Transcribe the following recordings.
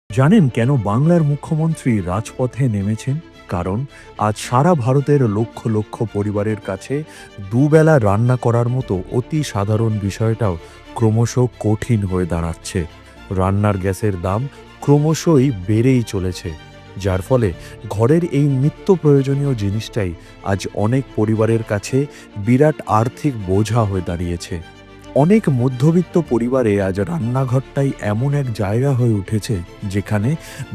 জানেন কেন বাংলার মুখ্যমন্ত্রী রাজপথে নেমেছেন? কারণ আজ সারা ভারতের লক্ষ লক্ষ পরিবারের কাছে দুবেলা রান্না করার মতো অতি সাধারণ বিষয়টাও ক্রমশ কঠিন হয়ে দাঁড়াচ্ছে। রান্নার গ্যাসের দাম ক্রমশই বেড়েই চলেছে, যার ফলে ঘরের এই নিত্য প্রয়োজনীয় জিনিসটাই আজ অনেক পরিবারের কাছে বিরাট আর্থিক বোঝা হয়ে দাঁড়িয়েছে। অনেক মধ্যবিত্ত পরিবারে আজ রান্নাঘরটাই এমন এক জায়গা হয়ে উঠেছে যেখানে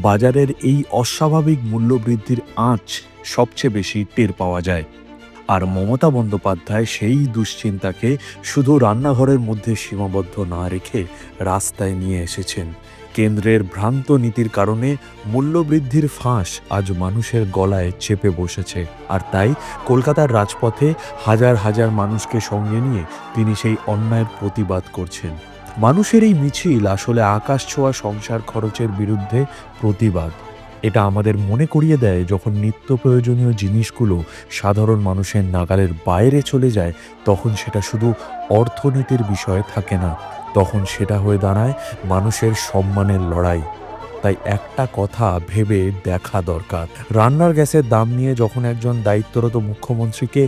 বাজারের এই অস্বাভাবিক মূল্যবৃদ্ধির আঁচ সবচেয়ে বেশি টের পাওয়া যায়। আর মমতা বন্দ্যোপাধ্যায় সেই দুশ্চিন্তাকে শুধু রান্নাঘরের মধ্যে সীমাবদ্ধ না রেখে রাস্তায় নিয়ে এসেছেন। কেন্দ্রের ভ্রান্ত নীতির কারণে মূল্যবৃদ্ধির ফাঁস আজ মানুষের গলায় চেপে বসেছে, আর তাই কলকাতার রাজপথে হাজার হাজার মানুষকে সঙ্গে নিয়ে তিনি সেই অন্যায়ের প্রতিবাদ করছেন। মানুষের এই মিছিল আসলে আকাশ ছোঁয়া সংসার খরচের বিরুদ্ধে প্রতিবাদ। এটা আমাদের মনে করিয়ে দেয়, যখন নিত্য প্রয়োজনীয় জিনিসগুলো সাধারণ মানুষের নাগালের বাইরে চলে যায়, তখন সেটা শুধু অর্থনীতির বিষয় থাকে না, তখন সেটা হয়ে দাঁড়ায় মানুষের সম্মানের লড়াই। তাই একটা কথা ভেবে দেখা দরকার, রান্নার গ্যাসের দাম নিয়ে যখন একজন দায়িত্বরত মুখ্যমন্ত্রীকে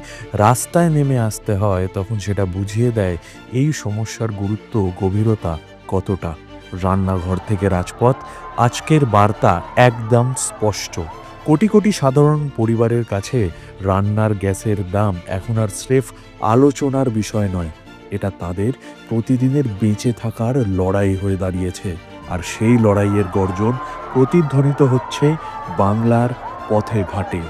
রাস্তায় নেমে আসতে হয়, তখন সেটা বুঝিয়ে দেয় এই সমস্যার গুরুত্ব গভীরতা কতটা। রান্নাঘর থেকে রাজপথ, আজকের বার্তা একদম স্পষ্ট। কোটি কোটি সাধারণ পরিবারের কাছে রান্নার গ্যাসের দাম এখন আর স্রেফ আলোচনার বিষয় নয়, এটা তাদের প্রতিদিনের বেঁচে থাকার লড়াই হয়ে দাঁড়িয়েছে। আর সেই লড়াইয়ের গর্জন প্রতিধ্বনিত হচ্ছে বাংলার পথে ঘাটে।